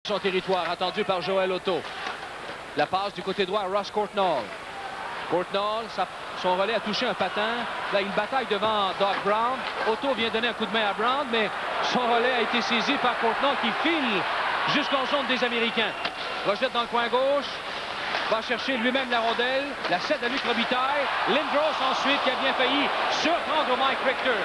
Son territoire, attendu par Joel Otto. La passe du côté droit à Ross Courtnall. Courtnall, son relais a touché un patin. Là, une bataille devant Doug Brown. Otto vient donner un coup de main à Brown, mais son relais a été saisi par Courtnall qui file jusqu'en zone des Américains. Rejette dans le coin gauche. Va chercher lui-même la rondelle. La cède à Luc Robitaille. Lindros ensuite qui a bien failli surprendre Mike Richter.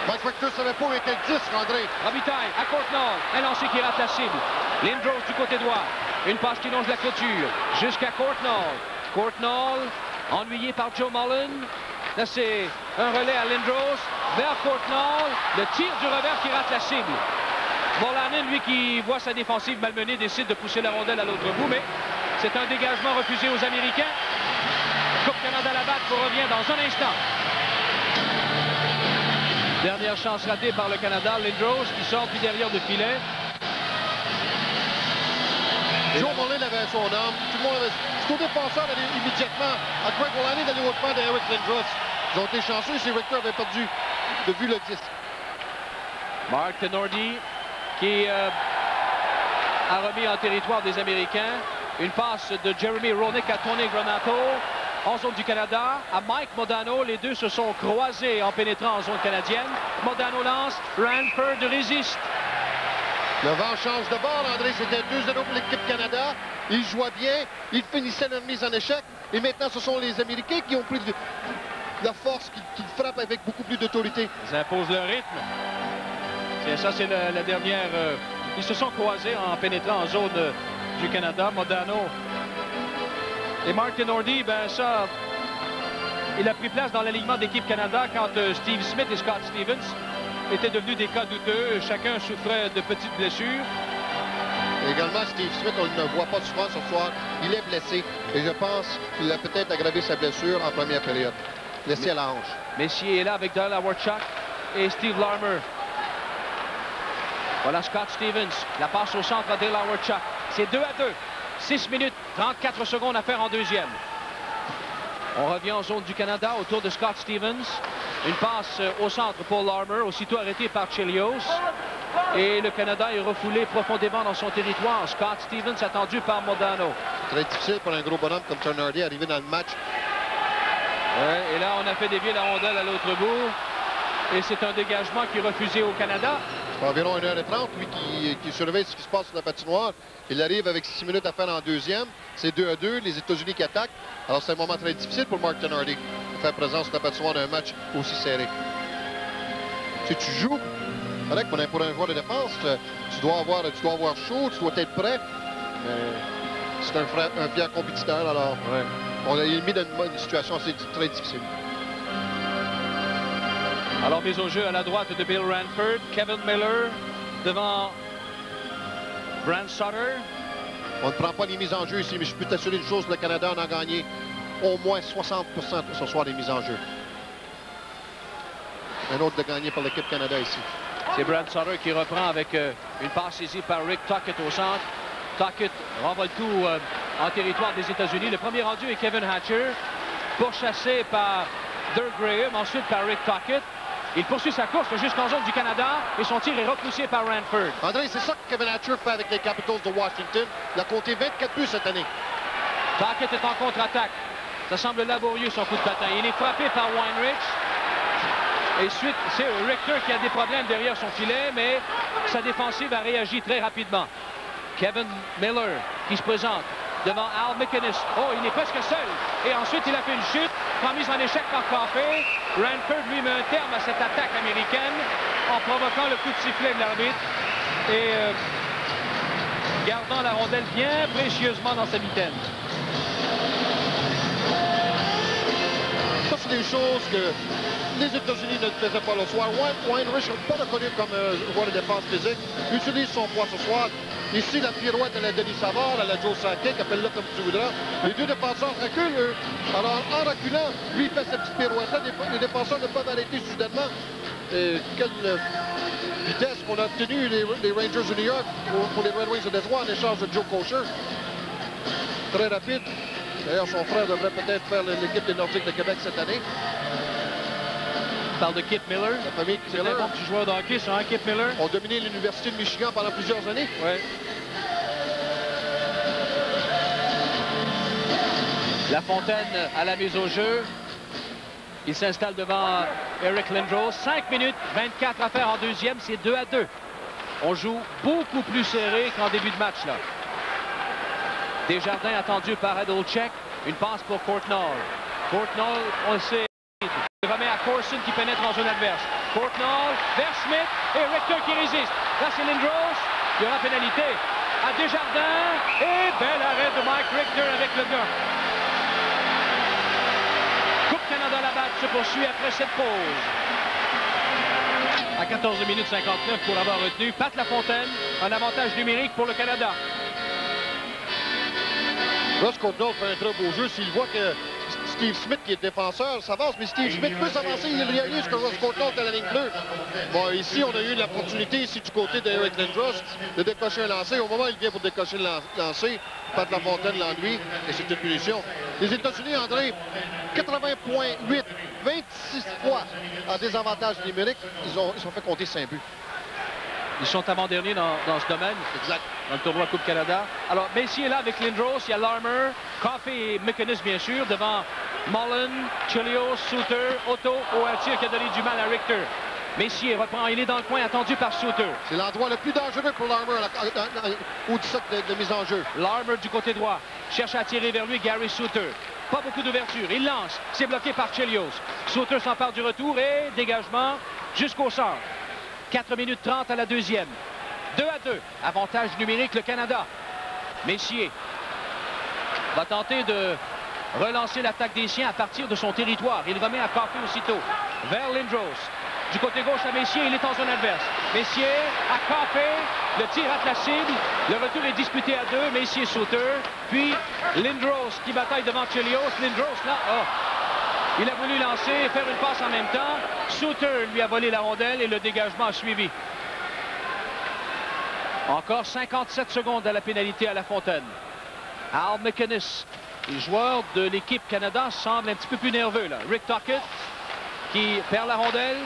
Mike Richter ne savait pas où était le 10, André. Robitaille à Courtnall. Un lancer qui rate la cible. Lindros du côté droit. Une passe qui longe la clôture jusqu'à Courtnall. Courtnall, ennuyé par Joe Mullen. Là, c'est un relais à Lindros vers Courtnall. Le tir du revers qui rate la cible. Molanen, lui, qui voit sa défensive malmenée, décide de pousser la rondelle à l'autre bout, mais c'est un dégagement refusé aux Américains. Coupe Canada la batte revient dans un instant. Dernière chance ratée par le Canada. Lindros qui sort du derrière de filet. Joe Mullen avait son arme. Tout le monde avait... C'est au défenseur d'aller immédiatement à Craig Molanen d'aller au-devant d'Eric Lindros. Ils ont été chanceux si Richter avait perdu de vue le 10. Mark Tenordi qui a remis en territoire des Américains. Une passe de Jeremy Roenick à Tony Granato en zone du Canada. À Mike Modano, les deux se sont croisés en pénétrant en zone canadienne. Modano lance, Ranford résiste. Le vent change de bord, André. C'était 2-0 pour l'équipe Canada. Ils jouaient bien. Ils finissaient leur mise en échec. Et maintenant, ce sont les Américains qui ont pris de la force, qui frappent avec beaucoup plus d'autorité. Ils imposent le rythme. Ça, c'est la dernière... ils se sont croisés en pénétrant en zone du Canada. Modano et Mark Tenordi, ben ça... Il a pris place dans l'alignement d'équipe Canada quand Steve Smith et Scott Stevens étaient devenus des cas douteux. Chacun souffrait de petites blessures. Et également, Steve Smith, on ne le voit pas souvent ce soir. Il est blessé. Et je pense qu'il a peut-être aggravé sa blessure en première période. Blessé à la hanche. Messier est là avec Dale Hawerchuk et Steve Larmer. Voilà Scott Stevens. La passe au centre à Dale Hawerchuk. C'est 2-2. 6 minutes, 34 secondes à faire en deuxième. On revient en zone du Canada autour de Scott Stevens. Une passe au centre pour Larmer, aussitôt arrêté par Chelios. Et le Canada est refoulé profondément dans son territoire. Scott Stevens attendu par Modano. Très difficile pour un gros bonhomme comme Tenordi d'arriver dans le match. Ouais, et là, on a fait dévier la rondelle à l'autre bout. Et c'est un dégagement qui est refusé au Canada. C'est environ 1h30, lui qui surveille ce qui se passe sur la patinoire. Il arrive avec 6 minutes à faire en deuxième. C'est 2-2, les États-Unis qui attaquent. Alors c'est un moment très difficile pour Mark Tenordi de faire présence sur la patinoire d'un match aussi serré. Si tu joues, correct, pour un joueur de défense, tu dois avoir chaud, tu dois être prêt. C'est un fier compétiteur, alors on l'a mis dans une situation assez très difficile. Alors, mise au jeu à la droite de Bill Ranford. Kevin Miller devant Brant Sutter. On ne prend pas les mises en jeu ici, mais je peux t'assurer une chose, le Canada en a gagné au moins 60% ce soir des mises en jeu. Un autre de gagné par l'équipe Canada ici. C'est Brant Sutter qui reprend avec une passe saisie par Rick Tocchet au centre. Tocchet renvoie le tout en territoire des États-Unis. Le premier rendu est Kevin Hatcher, pourchassé par Dirk Graham, ensuite par Rick Tocchet. Il poursuit sa course jusqu'en zone du Canada et son tir est repoussé par Ranford. André, c'est ça que Kevin Hatcher fait avec les Capitals de Washington. Il a compté 24 buts cette année. Tocchet est en contre-attaque. Ça semble laborieux son coup de patin. Il est frappé par Weinrich. Et suite, c'est Richter qui a des problèmes derrière son filet, mais sa défensive a réagi très rapidement. Kevin Miller qui se présente devant Al McInnes. Oh, il est presque seul. Et ensuite, il a fait une chute. En mise en échec par Coffey. Ranford lui met un terme à cette attaque américaine en provoquant le coup de sifflet de l'arbitre et gardant la rondelle bien précieusement dans sa mitaine. Ça, c'est des choses que les États-Unis ne faisaient pas le soir. Weinrich n'est pas reconnu comme joueur de défense physique. Il utilise son poids ce soir. Ici, la pirouette à la Denis Savard, à la Joe Sakic, appelle-le comme tu voudras. Les deux défenseurs reculent, eux. Alors, en reculant, lui, il fait cette petite pirouette-là. Les défenseurs ne peuvent arrêter soudainement. Et quelle vitesse qu'on a obtenue, les Rangers de New York, pour les Red Wings de Détroit, en échange de Joe Kocur. Très rapide. D'ailleurs, son frère devrait peut-être faire l'équipe des Nordiques de Québec cette année. On parle de Kip Miller. La famille C'est un bon petit joueur de hockey, ça, hein, Kip Miller. On dominé l'Université de Michigan pendant plusieurs années. Ouais. La Fontaine à la mise au jeu. Il s'installe devant Eric Lindros. 5 minutes 24 à faire en deuxième. C'est 2-2. On joue beaucoup plus serré qu'en début de match, là. Desjardins attendu par Hadlchek. Une passe pour Courtnall. Courtnall, on le sait, il remet à Corson qui pénètre en zone adverse. Courtnall vers Schmidt et Richter qui résiste. Là, c'est Lindros. Il y aura pénalité à Desjardins. Et bel arrêt de Mike Richter avec le gars. Coupe Canada la batte se poursuit après cette pause. À 14 minutes 59 pour avoir retenu. Pat Lafontaine, un avantage numérique pour le Canada. Ross Courtnall fait un très beau jeu. S'il voit que Steve Smith, qui est défenseur, s'avance, mais Steve Smith peut s'avancer. Il réalise que Ross Courtnall est à la ligne bleue. Bon, ici, on a eu l'opportunité, ici, du côté d'Eric Lindros, de décocher un lancer. Au moment où il vient pour décocher le lancer, Pat Lafontaine l'ennuie, et c'est une punition. Les États-Unis, André, 80,8, 26 fois en désavantage numérique. Ils ont fait compter 5 buts. Ils sont avant-derniers dans ce domaine. Exact. Dans le tournoi Coupe Canada. Alors, Messier est là avec Lindros, il y a Larmer, Coffey et McInnes, bien sûr, devant Mullen, Chelios, Suter, Otto, au tir qui a donné du mal à Richter. Messier reprend, il est dans le coin, attendu par Suter. C'est l'endroit le plus dangereux pour Larmer au-dessus de mise en jeu. Larmer du côté droit, cherche à tirer vers lui Gary Suter. Pas beaucoup d'ouverture, il lance, c'est bloqué par Chelios. Suter s'empare du retour et dégagement jusqu'au centre. 4 minutes 30 à la deuxième. 2-2. Avantage numérique, le Canada. Messier va tenter de relancer l'attaque des siens à partir de son territoire. Il remet à Coffey aussitôt. Vers Lindros. Du côté gauche à Messier, il est en zone adverse. Messier à Coffey. Le tir rate la cible. Le retour est disputé à 2. Messier Suter. Puis Lindros qui bataille devant Chelios. Lindros là. Oh. Il a voulu lancer et faire une passe en même temps. Suter lui a volé la rondelle et le dégagement a suivi. Encore 57 secondes à la pénalité à La Fontaine. Al McInnes, les joueurs de l'équipe Canada semblent un petit peu plus nerveux, là. Rick Tocchet qui perd la rondelle.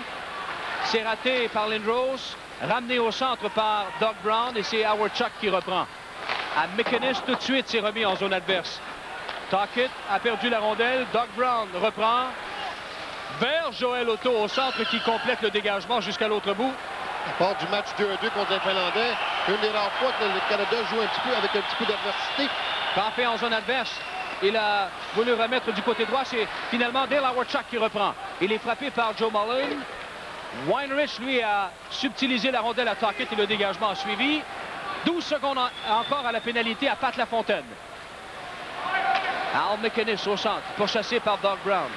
C'est raté par Lindros. Ramené au centre par Doug Brown et c'est Howard Chuck qui reprend. À McInnes, tout de suite, c'est remis en zone adverse. Tocchet a perdu la rondelle. Doug Brown reprend vers Joel Otto au centre qui complète le dégagement jusqu'à l'autre bout. À part du match 2-2 contre les Finlandais, une des rares fois que le Canada joue avec un petit peu d'adversité. Campé en zone adverse. Il a voulu remettre du côté droit. C'est finalement Dale Hawerchuk qui reprend. Il est frappé par Joe Mullen. Weinrich, lui, a subtilisé la rondelle à Tocchet et le dégagement a suivi. 12 secondes encore à la pénalité à Pat Lafontaine. Al McInnes au centre, pourchassé par Doug Brown.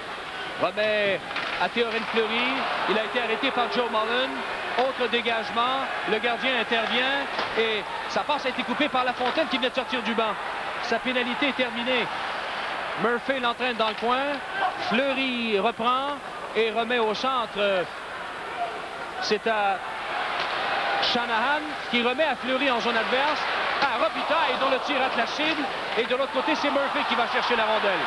Remet à Théorène Fleury. Il a été arrêté par Joe Mullen. Autre dégagement. Le gardien intervient et sa passe a été coupée par Lafontaine qui venait de sortir du banc. Sa pénalité est terminée. Murphy l'entraîne dans le coin. Fleury reprend et remet au centre. C'est à Shanahan qui remet à Fleury en zone adverse. À Robitaille dont le tir rate la cible. Et de l'autre côté, c'est Murphy qui va chercher la rondelle.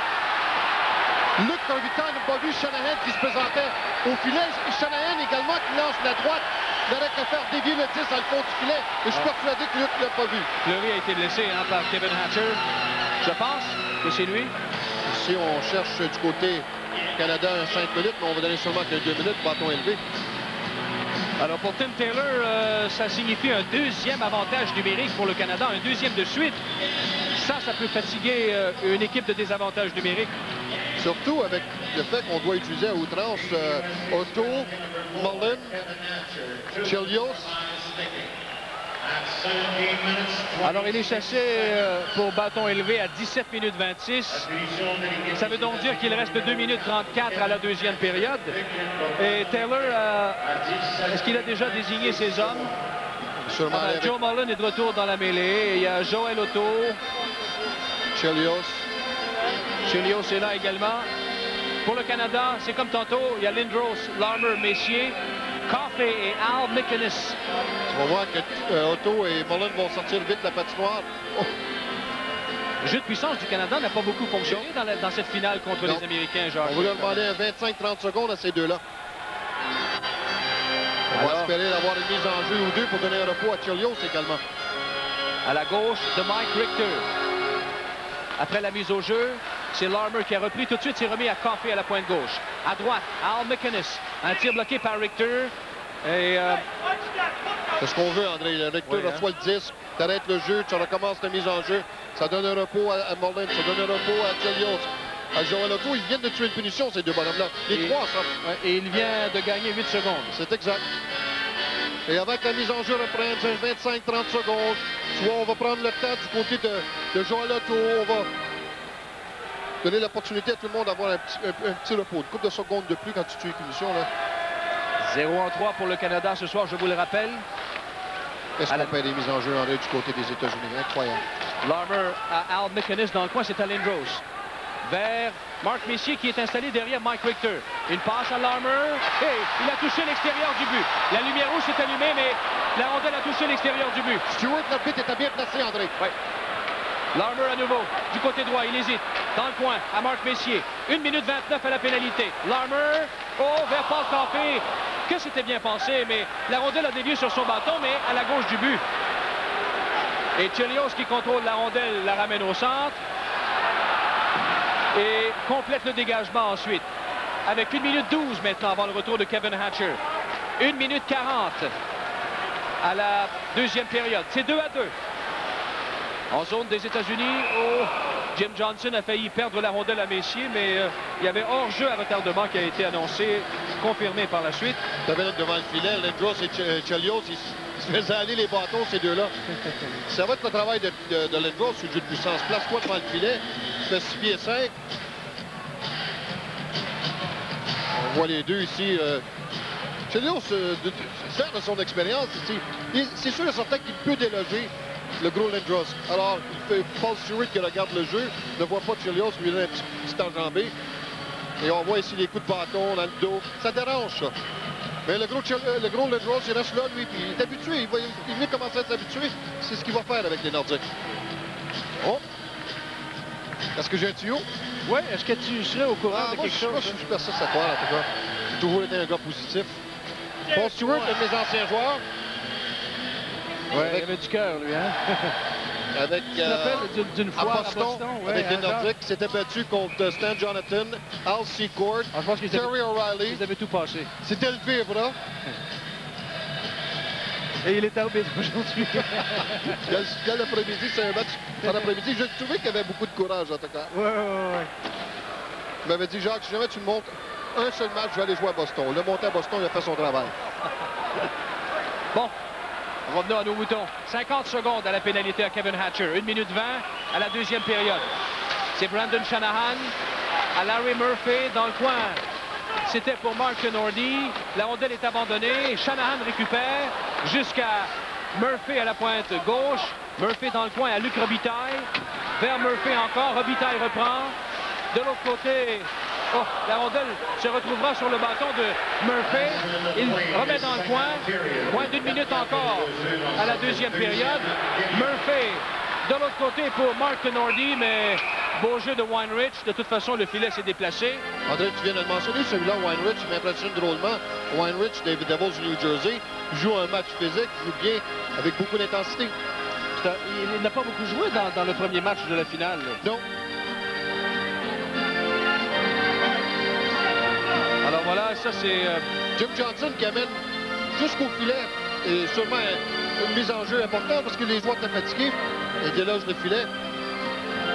Luc Robitaille n'a pas vu Shanahan qui se présentait au filet. Shanahan également qui lance la droite. Il aurait qu'à faire dévier le 10 à le fond du filet. Et je suis persuadé que Luc ne l'a pas vu. Fleury a été blessé par Kevin Hatcher. Je pense que c'est lui. Ici, on cherche du côté Canada un 5 minutes, mais on va donner seulement que 2 minutes, bâton élevé. Alors pour Tim Taylor, ça signifie un deuxième avantage numérique pour le Canada, un deuxième de suite. Ça peut fatiguer une équipe de désavantage numérique. Surtout avec le fait qu'on doit utiliser à outrance Otto, Mullen, Chelios. Alors il est chassé pour bâton élevé à 17 minutes 26. Ça veut donc dire qu'il reste 2 minutes 34 à la deuxième période. Et Taylor, est-ce qu'il a déjà désigné ses hommes? Sûrement Joe Mullen est de retour dans la mêlée. Il y a Joel Otto. Chelios. Chelios est là également. Pour le Canada, c'est comme tantôt. Il y a Lindros, Larmer, Messier, Coffey et Al McInnes. On va voir que Otto et Mullen vont sortir vite la patinoire. Oh. Le jeu de puissance du Canada n'a pas beaucoup fonctionné dans cette finale contre les Américains, Jacques. On va leur demander 25-30 secondes à ces deux-là. On va espérer avoir une mise en jeu ou deux pour donner un repos à Chelios également. À la gauche de Mike Richter. Après la mise au jeu, C'est Larmer qui a repris tout de suite, s'est remis à Coffey à la pointe gauche. À droite, Al McInnes. Un tir bloqué par Richter. Et c'est ce qu'on veut, André. Richter reçoit le 10, t'arrêtes le jeu, tu recommences la mise en jeu. Ça donne un repos à Mullin, ça donne un repos à Chelios. À Joel Otto, ils viennent de tuer une punition, ces deux bonhommes-là. Les trois ensemble. Et il vient de gagner 8 secondes. C'est exact. Et avec la mise en jeu reprenne, c'est 25-30 secondes. Soit on va prendre le temps du côté de Joel Otto, on va donner l'opportunité à tout le monde d'avoir un petit repos. Une couple de secondes de plus quand tu tues une punition, là. 0-3 pour le Canada ce soir, je vous le rappelle. Qu'est-ce qu'on fait des mises en jeu, André, du côté des États-Unis? Incroyable. Larmer à Al McInnes dans le coin, c'est à Lindros. Vers Mark Messier qui est installé derrière Mike Richter. Une passe à Larmer. Et il a touché l'extérieur du but. La lumière rouge s'est allumée, mais la rondelle a touché l'extérieur du but. Stewart, notre but était bien placé, André. Oui. Larmer à nouveau, du côté droit, il hésite. Dans le coin, à Mark Messier. 1 minute 29 à la pénalité. Larmer, vers Paul Coffey. Que c'était bien pensé, mais la rondelle a dévié sur son bâton, mais à la gauche du but. Et Chelios qui contrôle la rondelle, la ramène au centre. Et complète le dégagement ensuite. Avec 1 minute 12 maintenant avant le retour de Kevin Hatcher. 1 minute 40 à la deuxième période. C'est 2-2. En zone des États-Unis, Jim Johnson a failli perdre la rondelle à Messier, mais il y avait hors-jeu à retardement qui a été annoncé, confirmé par la suite. Devant le filet, Lindros et Chelios, ils se faisaient aller les bâtons, ces deux-là. Ça va être le travail de Lindros sur le jeu de puissance. Place-toi devant le filet, tu fais 6 pieds 5. On voit les deux ici. Chelios, fier de son expérience ici, c'est sûr et certain qu'il peut déloger le gros Lindros. Alors, il fait Paul Stewart qui regarde le jeu, ne voit pas Chelios, lui donne un petit enjambé. Et on voit ici les coups de bâton dans le dos. Ça dérange, ça. Mais le gros Lindros, il reste là, lui, puis il est habitué. Il vient commencer à s'habituer. C'est ce qu'il va faire avec les Nordiques. Oh! Est-ce que j'ai un tuyau? Oui, est-ce que tu serais au courant de quelque chose? Moi, je suis super à croire, en tout cas. J'ai toujours été un gars positif. Paul Stewart, un de mes anciens joueurs. Ouais, il avait du cœur, lui, hein? Avec, tu te rappelles d'une fois à Boston, avec les Nordiques, qui s'était battu contre Stan Jonathan, Al Secord, Terry O'Reilly. Ils avaient tout passé. C'était le pire, là. Et il est arbitre aujourd'hui. Quel après-midi, c'est un match en après-midi. J'ai trouvé qu'il y avait beaucoup de courage, en tout cas. Ouais. Il m'avait dit, Jacques, si jamais tu me montres un seul match, je vais aller jouer à Boston. Le monté à Boston, il a fait son travail. Bon. Revenons à nos moutons. 50 secondes à la pénalité à Kevin Hatcher. 1 minute 20 à la deuxième période. C'est Brandon Shanahan à Larry Murphy dans le coin. C'était pour Mark Nordy. La rondelle est abandonnée. Shanahan récupère jusqu'à Murphy à la pointe gauche. Murphy dans le coin à Luc Robitaille. Vers Murphy encore. Robitaille reprend. De l'autre côté, la rondelle se retrouvera sur le bâton de Murphy. Il remet dans le coin. Moins d'1 minute encore à la deuxième période. Murphy de l'autre côté pour Mark Nordy, mais beau jeu de Weinrich. De toute façon, le filet s'est déplacé. André, tu viens de le mentionner, celui-là, Weinrich, m'impressionne drôlement. Weinrich, David Devils du New Jersey, joue un match physique, joue bien, avec beaucoup d'intensité. Il n'a pas beaucoup joué dans le premier match de la finale. Non. Alors voilà, ça c'est... Jim Johnson qui amène jusqu'au filet. Et sûrement une mise en jeu importante parce que les joueurs étaient fatigués. Et déloge le filet.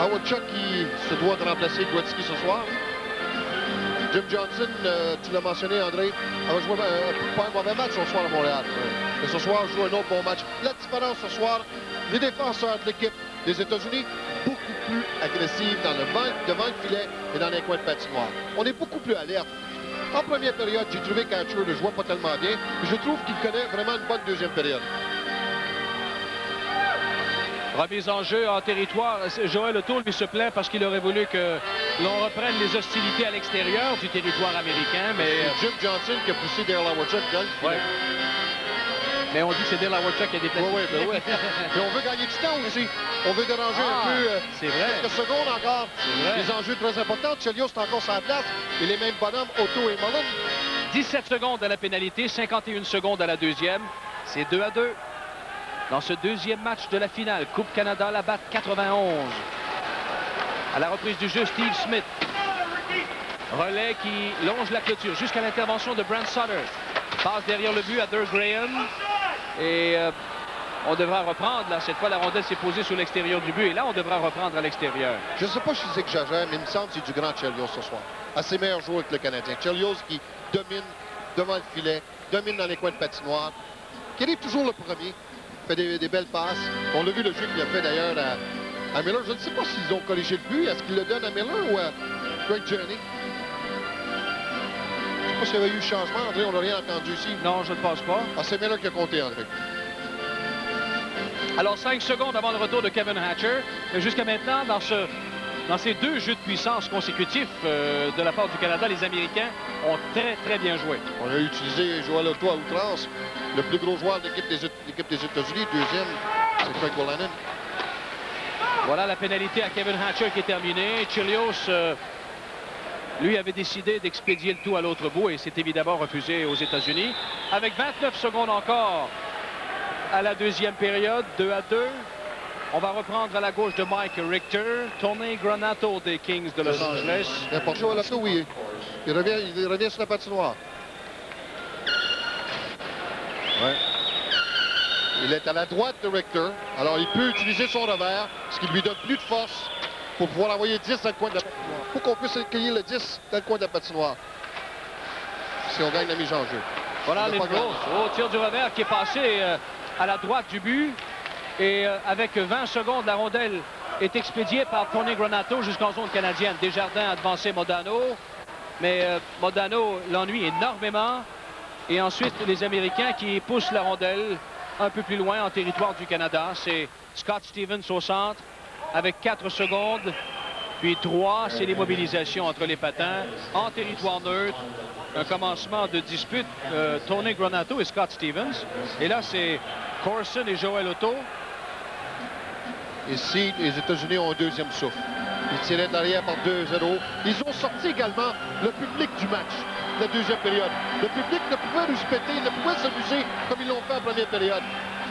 Howard Chuck qui se doit de remplacer Gretzky ce soir. Jim Johnson, tu l'as mentionné, André, avait joué pas un mauvais match ce soir à Montréal. Mais ce soir, joue un autre bon match. La différence ce soir, les défenseurs de l'équipe des États-Unis, beaucoup plus agressifs devant le filet et dans les coins de patinoire. On est beaucoup plus alerte. En première période, j'ai trouvé qu'Hatcher ne jouait pas tellement bien. Je trouve qu'il connaît vraiment une bonne deuxième période. Remise en jeu en territoire. Joel Otto lui se plaint parce qu'il aurait voulu que l'on reprenne les hostilités à l'extérieur du territoire américain, mais... Jim Johnson qui a poussé Dale Hawerchuk dans le filet. Ouais. Mais on dit que c'est Dale Hawerchuk qui a déplacé. Oui. Mais on veut gagner du temps aussi. On veut déranger un peu. C'est vrai. Quelques secondes encore. Vrai. Des enjeux très importants. Chelios est encore sur la place. Et les mêmes bonhommes, Otto et Mullin. 17 secondes à la pénalité, 51 secondes à la deuxième. C'est 2-2. Dans ce deuxième match de la finale, Coupe Canada, la batte 91. À la reprise du jeu, Steve Smith. Relais qui longe la clôture jusqu'à l'intervention de Brent Sutter. Passe derrière le but à Dirk Graham. Et on devra reprendre. Là, cette fois, la rondelle s'est posée sur l'extérieur du but. Et là, on devra reprendre à l'extérieur. Je ne sais pas si c'est que j'exagère, mais il me semble que c'est du grand Chelios ce soir. À ses meilleurs joueurs avec le Canadien. Chelios qui domine devant le filet, domine dans les coins de patinoire, qui arrive toujours le premier, fait des belles passes. On l'a vu le jeu qu'il a fait d'ailleurs à Miller. Je ne sais pas s'ils ont corrigé le but. Est-ce qu'il le donne à Miller ou à Greg Journey? Je ne sais pas s'il y avait eu changement, André. On n'a rien entendu ici. Non, je ne pense pas. Ah, c'est Miller qui a compté, André. Alors, 5 secondes avant le retour de Kevin Hatcher. Mais jusqu'à maintenant, dans ces 2 jeux de puissance consécutifs de la part du Canada, les Américains ont très bien joué. On a utilisé Joel Otto à outrance. Le plus gros joueur de l'équipe des États-Unis. Deuxième, c'est Craig Wolanin. Voilà la pénalité à Kevin Hatcher qui est terminée. Chelios, lui, avait décidé d'expédier le tout à l'autre bout et s'est évidemment refusé aux États-Unis. Avec 29 secondes encore à la deuxième période, 2-2. On va reprendre à la gauche de Mike Richter, Tony Granato des Kings de Los Angeles. N'importe Joel Otto, oui. Il revient sur la patinoire. Ouais. Il est à la droite de Richter. Alors, il peut utiliser son revers, ce qui lui donne plus de force pour pouvoir envoyer 10 dans le coin de la patinoire. Il faut qu'on puisse accueillir le 10 dans le coin de la patinoire. Si on gagne la mise en jeu. Voilà Lindros au tir du revers qui est passé à la droite du but. Et avec 20 secondes, la rondelle est expédiée par Tony Granato jusqu'en zone canadienne. Desjardins a devancé Modano. Mais Modano l'ennuie énormément. Et ensuite, les Américains qui poussent la rondelle un peu plus loin en territoire du Canada. C'est Scott Stevens au centre avec 4 secondes. Puis 3, c'est l'immobilisation entre les patins en territoire neutre. Un commencement de dispute, Tony Granato et Scott Stevens. Et là, c'est Corson et Joel Otto. Ici, les États-Unis ont un deuxième souffle. Ils tiraient derrière par 2-0. Ils ont sorti également le public du match, la deuxième période. Le public ne pouvait respecter, ne pouvait s'amuser comme ils l'ont fait en première période.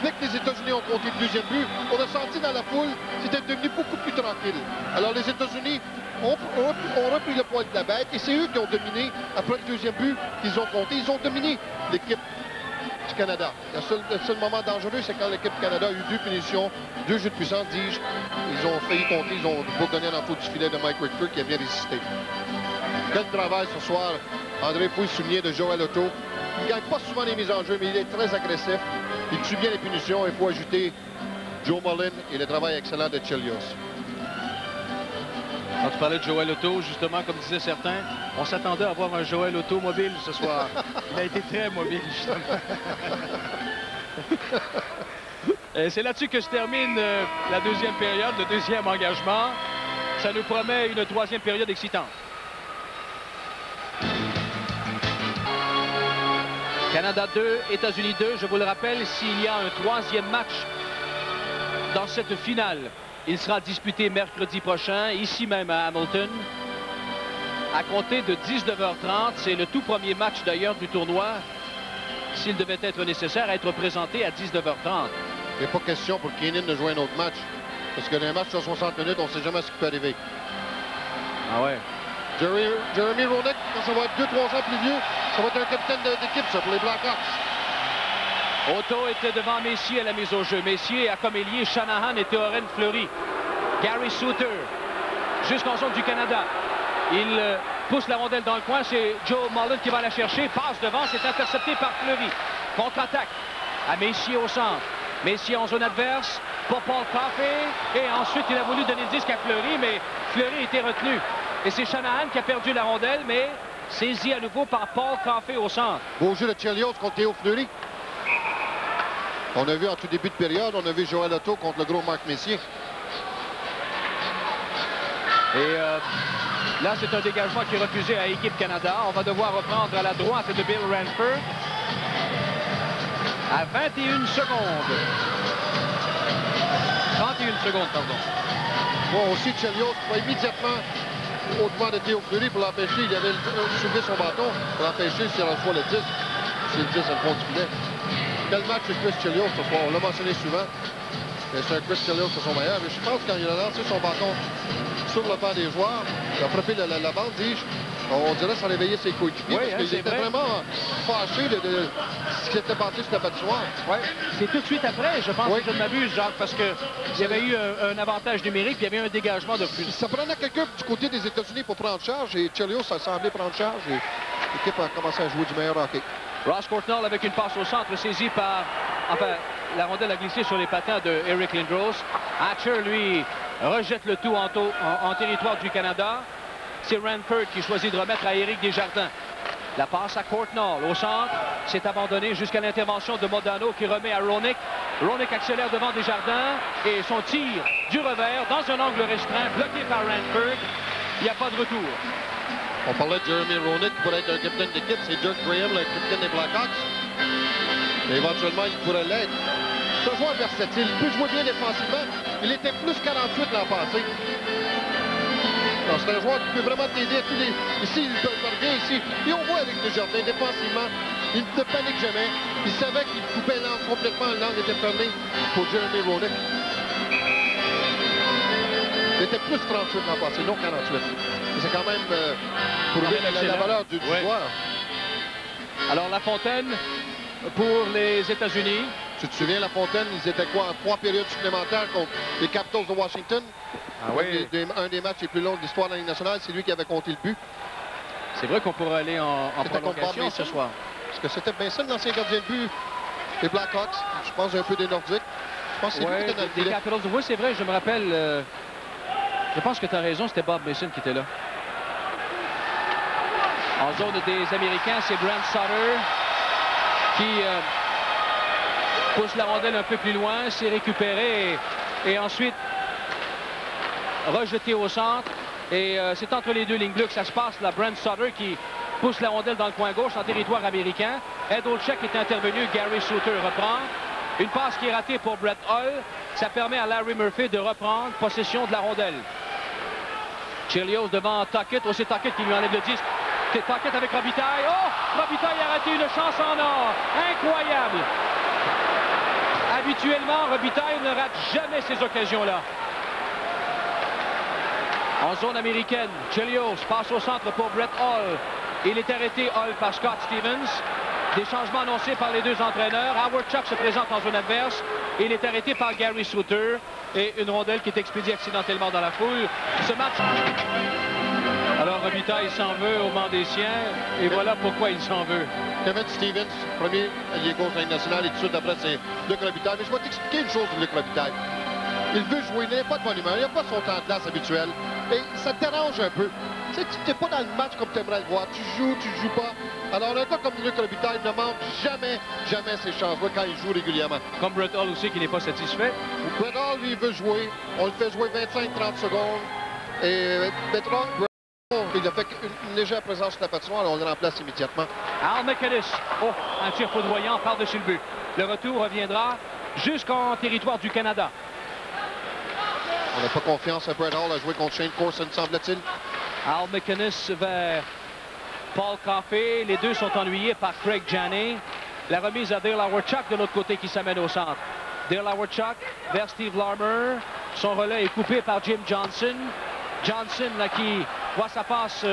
Dès que les États-Unis ont compté le deuxième but, on a senti dans la foule, c'était devenu beaucoup plus tranquille. Alors les États-Unis ont repris le poil de la bête et c'est eux qui ont dominé après le deuxième but qu'ils ont compté. Ils ont dominé l'équipe du Canada. Le seul moment dangereux, c'est quand l'équipe du Canada a eu 2 punitions, 2 jeux de puissance, dis-je. Ils ont failli compter, ils ont bourgonné dans la faute du filet de Mike Richter qui a bien résisté. Quel travail ce soir, André, il faut le souligner de Joel Otto. Il ne gagne pas souvent les mises en jeu, mais il est très agressif. Il tue bien les punitions. Il faut ajouter Joe Mullen et le travail excellent de Chelios. Quand tu parlais de Joel Otto, justement, comme disaient certains, on s'attendait à voir un Joel Otto mobile ce soir. Il a été très mobile, justement. C'est là-dessus que se termine la deuxième période, le deuxième engagement. Ça nous promet une troisième période excitante. Canada 2, États-Unis 2. Je vous le rappelle, s'il y a un troisième match dans cette finale, il sera disputé mercredi prochain, ici même à Hamilton, à compter de 19h30. C'est le tout premier match d'ailleurs du tournoi, s'il devait être nécessaire, à être présenté à 19h30. Il n'est pas question pour Keenan de jouer un autre match. Parce que dans un match sur 60 minutes, on ne sait jamais ce qui peut arriver. Ah ouais. Jeremy Roenick, quand ça va être 2-3 ans plus vieux, ça va être un capitaine d'équipe, ça, pour les Blackhawks. Otto était devant Messier à la mise au jeu. Messier a comme ailier Shanahan et Théoren Fleury. Gary Suter, jusqu'en zone du Canada. Il pousse la rondelle dans le coin. C'est Joe Mullen qui va la chercher. Passe devant, c'est intercepté par Fleury. Contre-attaque à Messier au centre. Messier en zone adverse pour Paul Coffey. Et ensuite, il a voulu donner le disque à Fleury, mais Fleury était retenu. Et c'est Shanahan qui a perdu la rondelle, mais saisi à nouveau par Paul Coffey au centre. Beau jeu de Chelios contre Théo Fleury. On a vu en tout début de période, on a vu Joel Otto contre le gros Marc Messier. Et là, c'est un dégagement qui est refusé à Équipe Canada. On va devoir reprendre à la droite de Bill Ranford. À 21 secondes. 31 secondes, pardon. Bon, aussi Chelios va immédiatement au-devant de Théo Fleury pour l'empêcher. Il avait soulevé son bâton pour l'empêcher si on reçoit le 10. C'est le 10 à le fond du filet. Quel match avec Chris Chelios ce soir? On l'a mentionné souvent. Et c'est un Chris Chelios à son meilleur. Mais je pense quand il a lancé son bâton sur le banc des joueurs, il a frappé la bande, dis-je. On dirait que ça réveillait ses coéquipiers oui, parce qu'il était vraiment fâché de ce qui était passé sur la patinoire. Ouais. C'est tout de suite après, je pense, que je ne m'abuse, Jacques, parce qu'il y avait eu un avantage numérique, puis il y avait un dégagement de plus. Ça prenait quelqu'un du côté des États-Unis pour prendre charge, et Chelios a semblé prendre charge, et l'équipe a commencé à jouer du meilleur hockey. Ross Courtnall avec une passe au centre saisie par... Enfin, la rondelle a glissé sur les patins de Eric Lindros. Hatcher, lui, rejette le tout en territoire du Canada. C'est Ranford qui choisit de remettre à Éric Desjardins. La passe à Courtnall au centre. C'est abandonné jusqu'à l'intervention de Modano qui remet à Roenick. Roenick accélère devant Desjardins et son tir du revers dans un angle restreint, bloqué par Ranford. Il n'y a pas de retour. On parlait de Jeremy Roenick qui pourrait être un capitaine d'équipe. C'est Dirk Graham, le capitaine des Blackhawks. Et éventuellement, il pourrait l'être. C'est un joueur versatile. Il peut jouer bien défensivement. Il était plus 48 l'an passé. C'est un joueur qui peut vraiment t'aider à tous les... Ici, il peut faire bien ici. Et on voit avec Desjardins, défensivement, il ne panique jamais. Il savait qu'il coupait l'angle complètement. L'angle était fermé pour Jeremy Roenick. Il était plus 38 l'an passé, non 48. C'est quand même pour lui la valeur du joueur. Alors, Lafontaine pour les États-Unis. Tu te souviens, Lafontaine, ils étaient quoi en 3 périodes supplémentaires contre les Capitals de Washington? Ah oui. Un des matchs les plus longs de l'histoire de la Ligue nationale, c'est lui qui avait compté le but. C'est vrai qu'on pourrait aller en prolongation ce soir. Parce que c'était bien ça, l'ancien gardien de but des Blackhawks. Je pense un peu des Nordiques. Je pense que c'est lui qui était dans le filet. Capitals. Oui, c'est vrai, je me rappelle. Je pense que tu as raison, c'était Bob Mason qui était là. En zone des Américains, c'est Brent Sutter qui pousse la rondelle un peu plus loin, s'est récupéré et ensuite rejeté au centre. Et c'est entre les deux lignes bleues que ça se passe. Là, Brent Sutter qui pousse la rondelle dans le coin gauche en territoire américain. Ed Olczyk est intervenu, Gary Suter reprend. Une passe qui est ratée pour Brett Hull. Ça permet à Larry Murphy de reprendre possession de la rondelle. Chelios devant Tuckett. Oh, c'est Tuckett qui lui enlève le disque. C'est Tuckett avec Robitaille. Oh! Robitaille a raté une chance en or. Incroyable! Habituellement, Robitaille ne rate jamais ces occasions-là. En zone américaine, Chelios passe au centre pour Brett Hull. Il est arrêté, Hull, par Scott Stevens. Des changements annoncés par les deux entraîneurs. Howard Chuck se présente en zone adverse. Il est arrêté par Gary Suter. Et une rondelle qui est expédiée accidentellement dans la foule. Ce match... Alors Robitaille s'en veut au banc des siens. Et voilà pourquoi il s'en veut. Kevin Stevens, premier allié gauche de la Ligue nationale. Et tout de suite après, c'est Luc Robitaille. Mais je vais t'expliquer une chose de Luc Robitaille. Il veut jouer, il n'a pas de bonne humeur, il n'a pas son temps de glace habituel. Et ça te dérange un peu. Tu sais, tu n'es pas dans le match comme tu aimerais le voir. Tu joues pas. Alors, un gars comme Luc Robitaille ne manque jamais ses chances-là quand il joue régulièrement. Comme Brett Hull aussi, qui n'est pas satisfait. Brett Hull, lui, veut jouer. On le fait jouer 25-30 secondes. Et Brett Hull, il a fait une légère présence sur la patinoire, alors on le remplace immédiatement. Al McInnes. Oh, un tir foudroyant par-dessus le but. Le retour reviendra jusqu'en territoire du Canada. On n'a pas confiance à Brett Hull à jouer contre Shane Corson, semble-t-il. Al McInnes vers Paul Coffey. Les deux sont ennuyés par Craig Janney. La remise à Dale Hawerchuk de l'autre côté qui s'amène au centre. Dale Hawerchuk vers Steve Larmer. Son relais est coupé par Jim Johnson. Johnson là, qui voit sa passe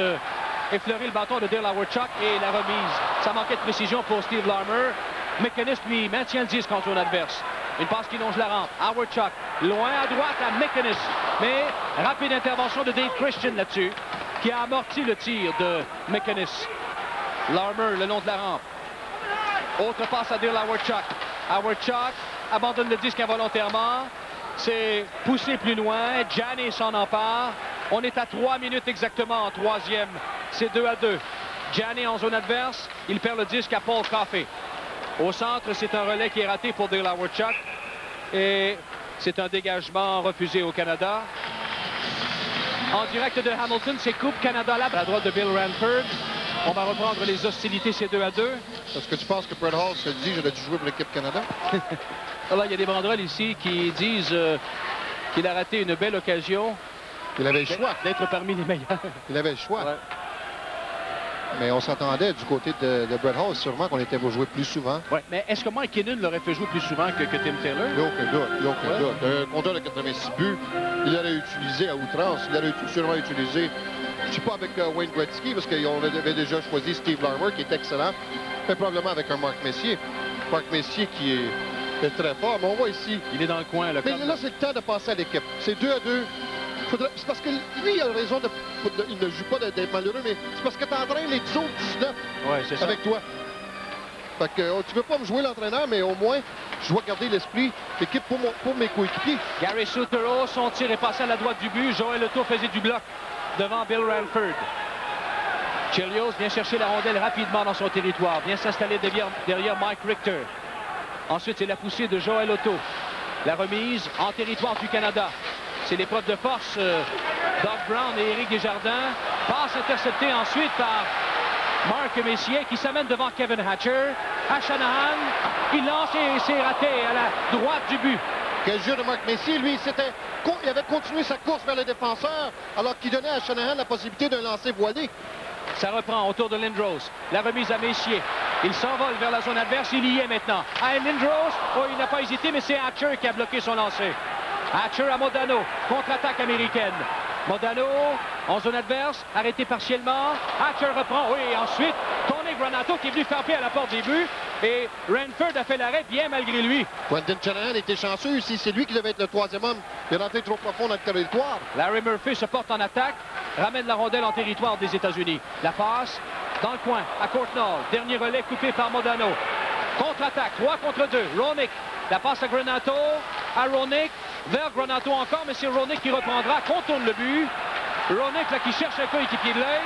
effleurer le bâton de Dale Hawerchuk et la remise. Ça manquait de précision pour Steve Larmer. McInnes lui maintient le disque contre son adverse. Une passe qui longe la rampe. Hawerchuk loin à droite à McInnes. Mais rapide intervention de Dave Christian là-dessus qui a amorti le tir de McInnes. Larmer le long de la rampe. Autre passe à Dale Hawerchuk. Hawerchuk abandonne le disque involontairement. C'est poussé plus loin. Janney s'en empare. On est à 3 minutes exactement en troisième. C'est 2-2. Janney en zone adverse. Il perd le disque à Paul Coffey. Au centre, c'est un relais qui est raté pour Dale Hawerchuk. Et c'est un dégagement refusé au Canada. En direct de Hamilton, c'est Coupe Canada là, à la droite de Bill Ranford. On va reprendre les hostilités, c'est 2-2. Est-ce que tu penses que Brett Hull se dit j'aurais dû jouer pour l'équipe Canada? Alors, il y a des banderoles ici qui disent qu'il a raté une belle occasion. Il avait le choix. D'être parmi les meilleurs. Il avait le choix. Ouais. Mais on s'attendait du côté de Brett Hall, sûrement qu'on était pour jouer plus souvent. Ouais, mais est-ce que Mike Kinnon l'aurait fait jouer plus souvent que Tim Taylor? Il n'y a aucun doute, il n'y a aucun doute. Un compteur de 86 buts, il l'aurait utilisé à outrance, il l'aurait sûrement utilisé, je ne sais pas avec Wayne Gretzky, parce qu'on avait déjà choisi Steve Larmer, qui est excellent, mais probablement avec un Marc Messier. Marc Messier qui est très fort, mais on voit ici. Il est dans le coin. Là, mais là, c'est le temps de passer à l'équipe. C'est 2-2. C'est parce que lui, il a raison il ne joue pas d'être malheureux, mais c'est parce que tu entraînes les autres 19 avec toi. Fait que tu ne peux pas me jouer l'entraîneur, mais au moins, je dois garder l'esprit d'équipe pour mes coéquipiers. Gary Soutero, son tir est passé à la droite du but. Joël Otto faisait du bloc devant Bill Ranford. Chelios vient chercher la rondelle rapidement dans son territoire. Vient s'installer derrière Mike Richter. Ensuite, c'est la poussée de Joël Otto. La remise en territoire du Canada. C'est l'épreuve de force. Doug Brown et Éric Desjardins. Passe interceptée ensuite par Marc Messier qui s'amène devant Kevin Hatcher. À Shanahan, il lance et c'est raté à la droite du but. Quel jeu de Marc Messier, lui, il avait continué sa course vers le défenseur alors qu'il donnait à Shanahan la possibilité d'un lancer voilé. Ça reprend autour de Lindros. La remise à Messier. Il s'envole vers la zone adverse. Il y est maintenant. À Lindros, oh, il n'a pas hésité, mais c'est Hatcher qui a bloqué son lancer. Hatcher à Modano. Contre-attaque américaine. Modano en zone adverse, arrêté partiellement. Hatcher reprend. Oui, et ensuite, Tony Granato qui est venu frapper à la porte des buts. Et Ranford a fait l'arrêt bien malgré lui. Brendan Shanahan était chanceux ici. C'est lui qui devait être le troisième homme. Il est rentré trop profond dans le territoire. Larry Murphy se porte en attaque. Ramène la rondelle en territoire des États-Unis. La passe dans le coin à Courtnall. Dernier relais coupé par Modano. Contre-attaque, 3 contre 2. Roenick. La passe à Granato. À Roenick. Vers Granato encore, mais c'est Roenick qui reprendra. Contourne le but. Roenick là, qui cherche un coéquipier de l'œil.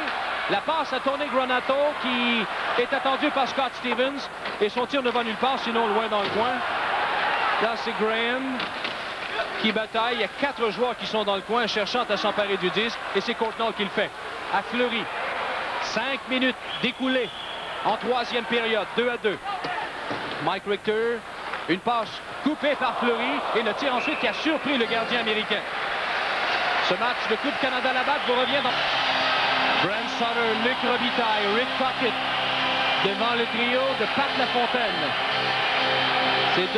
La passe à Tony Granato qui est attendu par Scott Stevens. Et son tir ne va nulle part, sinon loin dans le coin. Là, c'est Graham qui bataille. Il y a 4 joueurs qui sont dans le coin cherchant à s'emparer du disque. Et c'est Courtnall qui le fait. À Fleury. 5 minutes d'écoulées en troisième période. 2-2. Mike Richter. Une passe coupée par Fleury. Et le tir ensuite qui a surpris le gardien américain. Ce match de Coupe Canada Labatt vous revient dans... Brent Sutter, Luc Robitaille, Rick Puckett devant le trio de Pat Lafontaine. C'est 2-2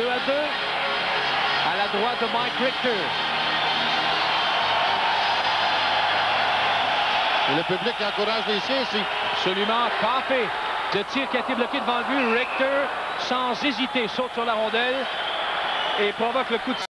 à la droite de Mike Richter. Et le public encourage les siens ici. Absolument parfait. Le tir qui a été bloqué devant le but. Richter, sans hésiter, saute sur la rondelle et provoque le coup de